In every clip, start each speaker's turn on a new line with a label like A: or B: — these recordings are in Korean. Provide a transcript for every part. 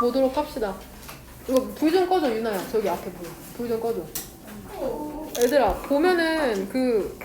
A: 보도록 합시다. 이거 불 좀 꺼줘, 유나야. 저기 앞에 불 좀 꺼줘. 얘들아, 보면은 그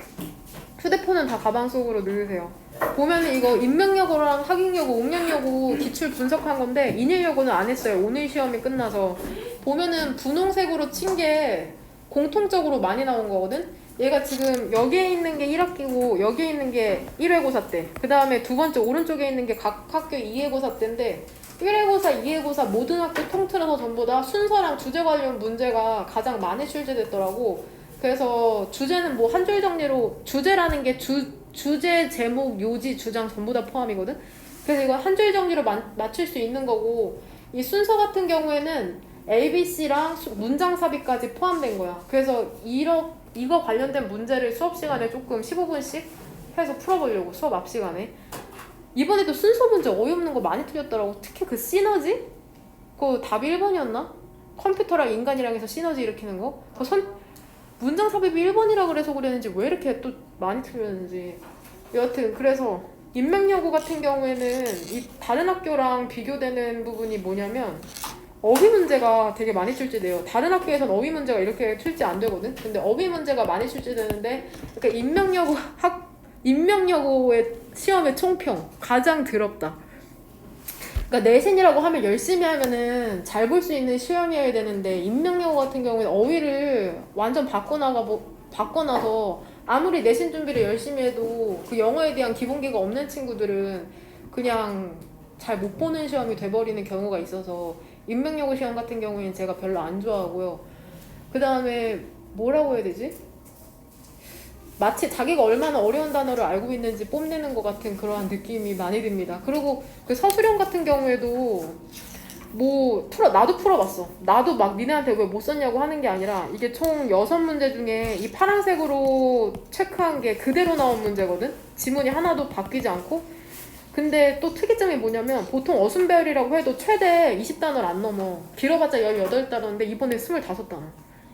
A: 휴대폰은 다 가방 속으로 넣으세요. 보면은 이거 인명여고랑 학익여고, 옥량여고 기출 분석한 건데 인일여고는 안 했어요. 오늘 시험이 끝나서. 보면은 분홍색으로 친 게 공통적으로 많이 나온 거거든? 얘가 지금 여기에 있는 게 1학기고 여기에 있는 게 1회고사 때, 그 다음에 두 번째 오른쪽에 있는 게 각 학교 2회고사 때인데 1회고사, 2회고사 모든 학교 통틀어서 전부 다 순서랑 주제 관련 문제가 가장 많이 출제됐더라고. 그래서 주제는 뭐 한 줄 정리로, 주제라는 게 주제, 제목, 요지, 주장 전부 다 포함이거든? 그래서 이거 한 줄 정리로 맞출 수 있는 거고, 이 순서 같은 경우에는 ABC랑 문장 삽입까지 포함된 거야. 그래서 이거 관련된 문제를 수업 시간에 조금 15분씩 해서 풀어보려고, 수업 앞 시간에. 이번에도 순서 문제 어이없는 거 많이 틀렸더라고. 특히 그 시너지? 그거 답이 1번이었나? 컴퓨터랑 인간이랑 해서 시너지 일으키는 거? 문장 삽입이 1번이라 그래서 그랬는지 왜 이렇게 또 많이 틀렸는지. 여하튼 그래서 인명여고 같은 경우에는 이 다른 학교랑 비교되는 부분이 뭐냐면 어휘 문제가 되게 많이 출제돼요. 다른 학교에선 어휘 문제가 이렇게 출제 안 되거든. 근데 어휘 문제가 많이 출제되는데, 그러니까 인명여고의 시험의 총평 가장 더럽다. 그러니까 내신이라고 하면 열심히 하면은 잘 볼 수 있는 시험이어야 되는데, 인명여고 같은 경우에는 어휘를 완전 바꿔놔서 아무리 내신 준비를 열심히 해도 그 영어에 대한 기본기가 없는 친구들은 그냥 잘 못 보는 시험이 돼버리는 경우가 있어서 인명여고 시험 같은 경우에는 제가 별로 안 좋아하고요. 그 다음에 뭐라고 해야 되지? 마치 자기가 얼마나 어려운 단어를 알고 있는지 뽐내는 것 같은 그러한 느낌이 많이 듭니다. 그리고 그 서술형 같은 경우에도 나도 풀어봤어. 나도 막 니네한테 왜 못 썼냐고 하는 게 아니라, 이게 총 6문제 중에 이 파란색으로 체크한 게 그대로 나온 문제거든? 지문이 하나도 바뀌지 않고. 근데 또 특이점이 뭐냐면, 보통 어순배열이라고 해도 최대 20단어를 안 넘어. 길어봤자 18단어인데 이번에 25단어.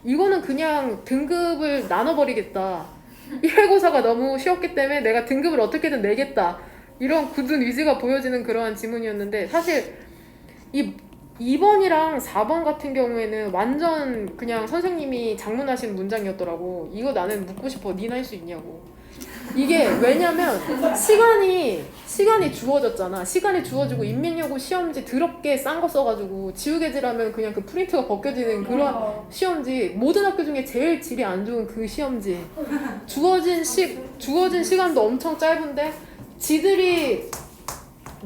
A: 이거는 그냥 등급을 나눠버리겠다. 1회고사가 너무 쉬웠기 때문에 내가 등급을 어떻게든 내겠다, 이런 굳은 의지가 보여지는 그러한 지문이었는데, 사실 이 2번이랑 4번 같은 경우에는 완전 그냥 선생님이 장문하신 문장이었더라고. 이거 나는 묻고 싶어. 니나 할 수 있냐고. 이게 왜냐면 시간이 주어졌잖아. 시간이 주어지고 인민여고 시험지 더럽게 싼 거 써가지고 지우개질하면 그냥 그 프린트가 벗겨지는 그런 시험지. 모든 학교 중에 제일 질이 안 좋은 그 시험지. 주어진 시간도 엄청 짧은데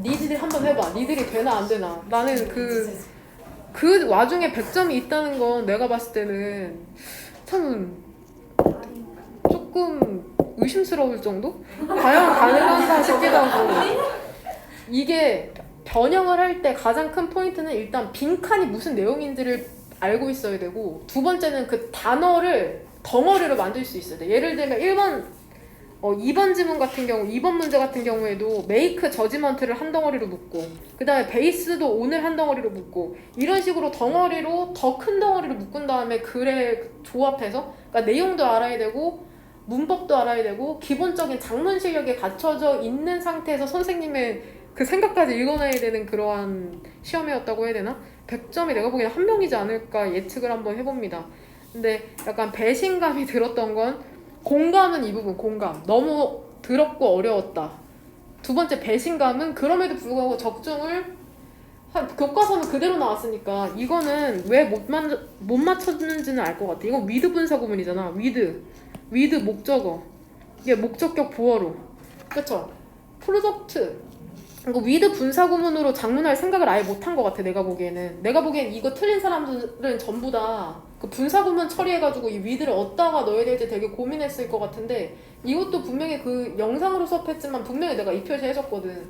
A: 니들이 한번 해봐. 니들이 되나 안 되나. 나는 그 와중에 100점이 있다는 건 내가 봤을 때는 참 조금 의심스러울 정도? 과연 가능한가 싶기도 하고. 이게 변형을 할 때 가장 큰 포인트는 일단 빈칸이 무슨 내용인지를 알고 있어야 되고, 두 번째는 그 단어를 덩어리로 만들 수 있어야 돼. 예를 들면 2번 지문 같은 경우, 2번 문제 같은 경우에도 메이크 저지먼트를 한 덩어리로 묶고, 그 다음에 베이스도 오늘 한 덩어리로 묶고, 이런 식으로 덩어리로 더 큰 덩어리로 묶은 다음에 글에 조합해서, 그러니까 내용도 알아야 되고 문법도 알아야 되고 기본적인 작문 실력이 갖춰져 있는 상태에서 선생님의 그 생각까지 읽어내야 되는 그러한 시험이었다고 해야 되나? 100점이 내가 보기엔 한 명이지 않을까 예측을 한번 해봅니다. 근데 약간 배신감이 들었던 건, 공감은 이 부분, 공감. 너무 더럽고 어려웠다. 두 번째 배신감은 그럼에도 불구하고 적중을 교과서는 그대로 나왔으니까 이거는 왜 못 맞췄는지는 알 것 같아. 이거 위드 분사 구문이잖아. 위드 목적어. 이게 목적격 보어로. 그쵸? 프로덕트. 이거 위드 분사 구문으로 작문할 생각을 아예 못한 것 같아. 내가 보기엔 이거 틀린 사람들은 전부 다 그 분사 구문 처리해가지고 이 위드를 어디다가 넣어야 될지 되게 고민했을 것 같은데, 이것도 분명히 그 영상으로 수업했지만 분명히 내가 이 표시 해줬거든.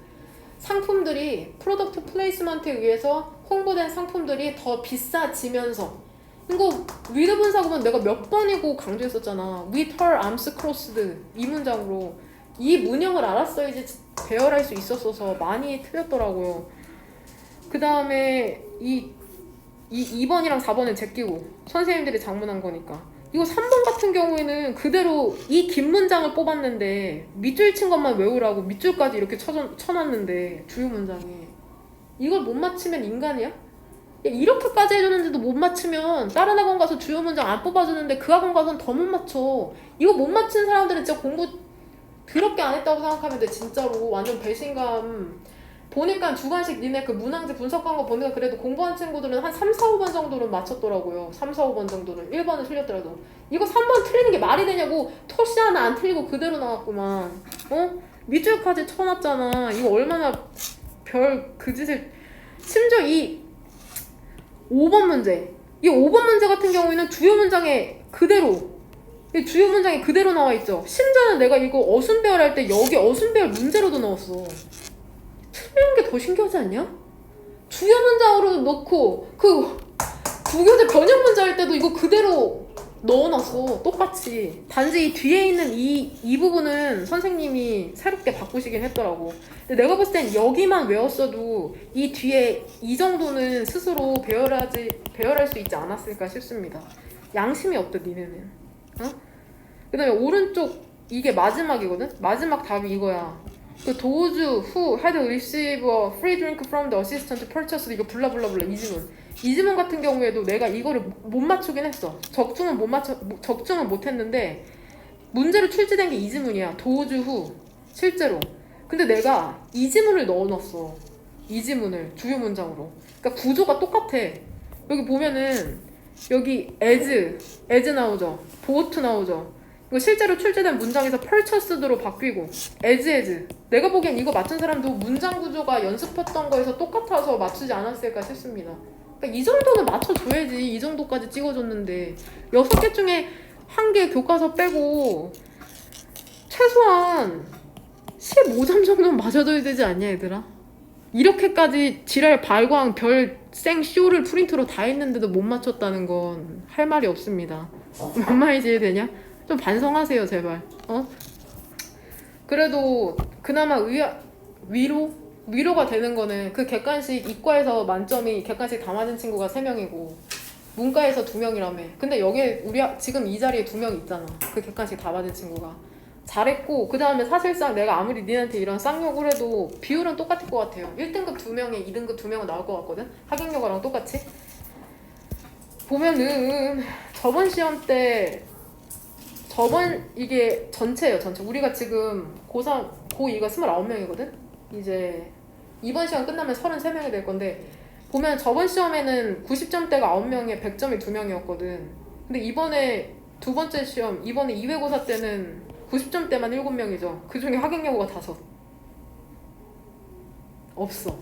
A: 상품들이 프로덕트 플레이스먼트에 의해서 홍보된 상품들이 더 비싸지면서, 이거 위드 분사 구문 내가 몇 번이고 강조했었잖아. With her arms crossed, 이 문장으로. 이 문형을 알았어야지 배열할 수 있었어서 많이 틀렸더라고요. 그 다음에 2번이랑 4번은 제끼고 선생님들이 장문한 거니까. 이거 3번 같은 경우에는 그대로 이 긴 문장을 뽑았는데 밑줄 친 것만 외우라고 밑줄까지 이렇게 쳐놨는데 주요 문장에 이걸 못 맞히면 인간이야? 야, 이렇게까지 해줬는데도 못 맞추면 다른 학원 가서 주요 문장 안 뽑아주는데 그 학원 가서는 더 못 맞춰. 이거 못 맞춘 사람들은 진짜 공부 더럽게 안 했다고 생각하면 돼. 진짜로 완전 배신감. 보니까 주관식 니네 그 문항지 분석한 거 보니까 그래도 공부한 친구들은 한 3, 4, 5번 정도는 맞췄더라고요. 3, 4, 5번 정도는. 1번은 틀렸더라도. 이거 3번 틀리는 게 말이 되냐고. 토시 하나 안 틀리고 그대로 나왔구만. 밑줄까지 쳐놨잖아. 이거 얼마나 별 그 짓을. 심지어 이 5번 문제. 이 5번 문제 같은 경우에는 주요 문장에 그대로. 이 주요 문장이 그대로 나와 있죠. 심지어는 내가 이거 어순배열 할 때 여기 어순배열 문제로도 넣었어. 틀리는 게 더 신기하지 않냐? 주요 문장으로 넣고 그 부교재 변형 문제 할 때도 이거 그대로 넣어놨어. 똑같이. 단지 이 뒤에 있는 이 부분은 선생님이 새롭게 바꾸시긴 했더라고. 근데 내가 봤을 땐 여기만 외웠어도 이 뒤에 이 정도는 스스로 배열할 수 있지 않았을까 싶습니다. 양심이 없다 니네는. 그 다음에 오른쪽 이게 마지막이거든? 마지막 답이 이거야. 그 those who had received a free drink from the assistant purchased 이거 블라블라블라 이 지문 같은 경우에도 내가 이거를 못 맞추긴 했어. 적중은 못 했는데 문제로 출제된 게 이 지문이야. those who 실제로. 근데 내가 이 지문을 넣어놨어. 이 지문을 주요 문장으로. 그러니까 구조가 똑같아. 여기 보면은 여기 as 나오죠. bought 나오죠. 이거 실제로 출제된 문장에서 purchased로 바뀌고 as 내가 보기엔 이거 맞춘 사람도 문장 구조가 연습했던 거에서 똑같아서 맞추지 않았을까 싶습니다. 그러니까 이 정도는 맞춰줘야지. 이 정도까지 찍어줬는데 6개 중에 1개 교과서 빼고 최소한 15점 정도는 맞아줘야 되지 않냐 얘들아? 이렇게까지 지랄 발광 별 생 쇼를 프린트로 다 했는데도 못 맞췄다는 건 할 말이 없습니다. 뭔 말인지 이해되냐? 좀 반성하세요 제발. 그래도 그나마 위로가 되는 거는 그 객관식 이과에서 만점이 객관식 다 맞은 친구가 3명이고 문과에서 2명이라며. 근데 여기에 지금 이 자리에 2명 있잖아. 그 객관식 다 맞은 친구가 잘했고, 그 다음에 사실상 내가 아무리 니한테 이런 쌍욕을 해도 비율은 똑같을 것 같아요. 1등급 2명에 2등급 2명은 나올 것 같거든. 학용여과랑 똑같이 보면은 저번 시험 때 이게 전체예요. 전체. 우리가 지금 고3, 고2가 29명이거든? 이제 이번 시험 끝나면 33명이 될 건데 보면 저번 시험에는 90점대가 9명에 100점이 2명이었거든. 근데 이번에 두 번째 시험, 이번에 2회고사 때는 90점대만 7명이죠. 그 중에 학용여고가 5. 없어.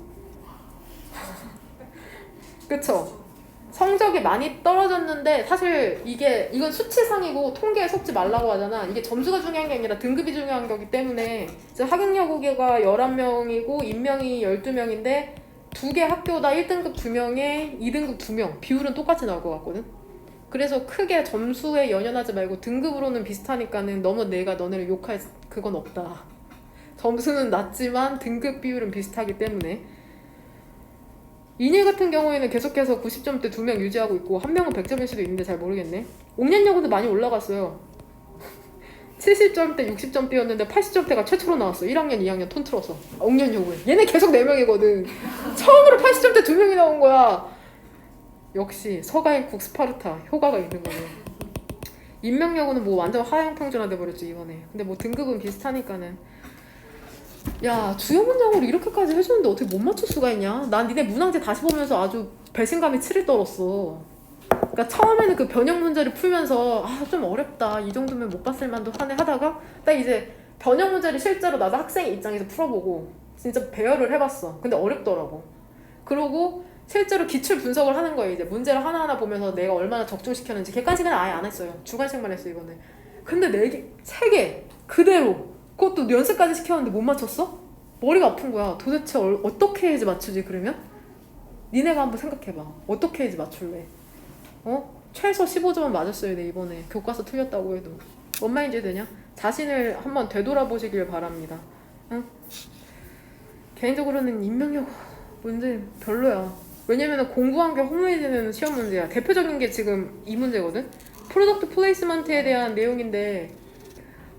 A: 그쵸? 성적이 많이 떨어졌는데 사실 이건 수치상이고 통계에 속지 말라고 하잖아. 이게 점수가 중요한 게 아니라 등급이 중요한 거기 때문에 학용여고가 11명이고 임명이 12명인데 2개 학교다 1등급 2명에 2등급 2명 비율은 똑같이 나올 것 같거든. 그래서 크게 점수에 연연하지 말고 등급으로는 비슷하니까는 너무 내가 너네를 욕할 그건 없다. 점수는 낮지만 등급 비율은 비슷하기 때문에. 인일 같은 경우에는 계속해서 90점대 2명 유지하고 있고 한 명은 100점일 수도 있는데 잘 모르겠네. 옥년여고도 많이 올라갔어요. 70점대 60점대였는데 80점대가 최초로 나왔어. 1학년 2학년 통틀어서. 옥년여고에 얘네 계속 4명이거든. 처음으로 80점대 2명이 나온 거야. 역시 서가인국 스파르타 효과가 있는 거네. 인명여고는 뭐 완전 하향평준화 돼버렸지 이번에. 근데 뭐 등급은 비슷하니까는. 야, 주요 문장으로 이렇게까지 해주는데 어떻게 못 맞출 수가 있냐? 난 니네 문항제 다시 보면서 아주 배신감이 치를 떨었어. 그러니까 처음에는 그 변형 문제를 풀면서 좀 어렵다, 이 정도면 못 봤을 만도 하네 하다가 딱 이제 변형 문제를 실제로 나도 학생의 입장에서 풀어보고 진짜 배열을 해봤어. 근데 어렵더라고. 그러고 실제로 기출 분석을 하는 거예요. 이제 문제를 하나하나 보면서 내가 얼마나 적중시켰는지. 객관식은 아예 안 했어요. 주관식만 했어 이번에. 근데 3개 그대로. 그것도 연습까지 시켰는데 못 맞췄어? 머리가 아픈 거야. 도대체 어떻게 해야지 맞추지 그러면? 니네가 한번 생각해봐. 어떻게 해야지 맞출래? 최소 15점은 맞았어야 돼 이번에. 교과서 틀렸다고 해도. 뭔 말인지 되냐? 자신을 한번 되돌아보시길 바랍니다. 응? 개인적으로는 인명여고 문제 별로야. 왜냐면 공부한 게 허무해지는 시험 문제야. 대표적인 게 지금 이 문제거든? 프로덕트 플레이스먼트에 대한 내용인데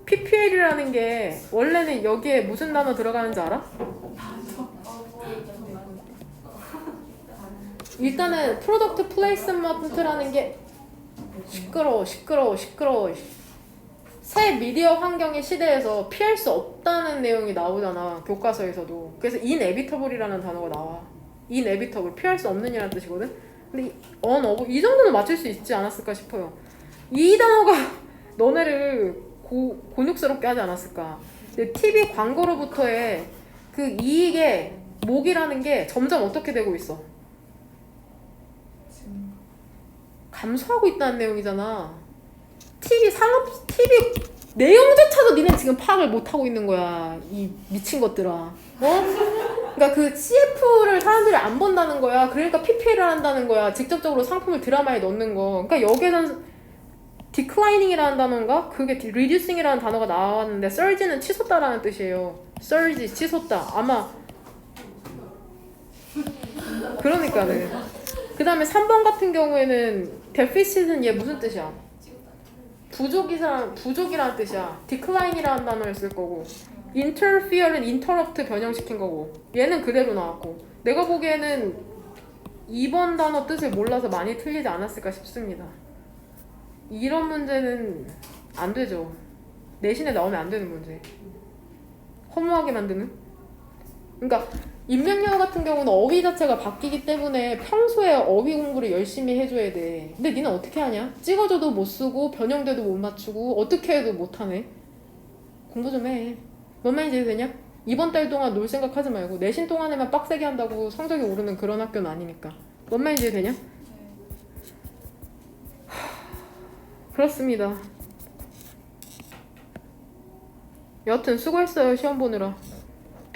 A: PPL이라는 게 원래는 여기에 무슨 단어 들어가는지 알아? 일단은 프로덕트 플레이스먼트라는 게 시끄러워. 새 미디어 환경의 시대에서 피할 수 없다는 내용이 나오잖아, 교과서에서도. 그래서 inevitable이라는 단어가 나와. inevitable, 피할 수 없는 이라는 뜻이거든. 근데 이 정도는 맞출 수 있지 않았을까 싶어요. 이 단어가 너네를 곤욕스럽게 하지 않았을까. 근데 TV 광고로부터의 그 이익의 목이라는 게 점점 어떻게 되고 있어? 감소하고 있다는 내용이잖아. TV 내용조차도 니네 지금 파악을 못하고 있는 거야. 이 미친 것들아. 그러니까 그 CF를 사람들이 안 본다는 거야. 그러니까 PPL을 한다는 거야. 직접적으로 상품을 드라마에 넣는 거. 그러니까 여기에는 declining이라는 단어인가? 그게 reducing이라는 단어가 나왔는데 surge는 치솟다라는 뜻이에요. surge, 치솟다. 아마 그러니까는. 그 다음에 3번 같은 경우에는 deficit은 얘 무슨 뜻이야? 부족이라는 뜻이야. decline이라는 단어를 쓸 거고, interfere는 interrupt 변형시킨 거고, 얘는 그대로 나왔고. 내가 보기에는 2번 단어 뜻을 몰라서 많이 틀리지 않았을까 싶습니다. 이런 문제는 안 되죠. 내신에 나오면 안 되는 문제. 허무하게 만드는. 그러니까 인명영어 같은 경우는 어휘 자체가 바뀌기 때문에 평소에 어휘 공부를 열심히 해줘야 돼. 근데 니는 어떻게 하냐? 찍어줘도 못 쓰고 변형돼도 못 맞추고 어떻게 해도 못하네. 공부 좀 해. 뭔 말인지 되냐? 이번 달 동안 놀 생각하지 말고 내신 동안에만 빡세게 한다고 성적이 오르는 그런 학교는 아니니까. 뭔 말인지 되냐? 그렇습니다. 여하튼 수고했어요, 시험 보느라.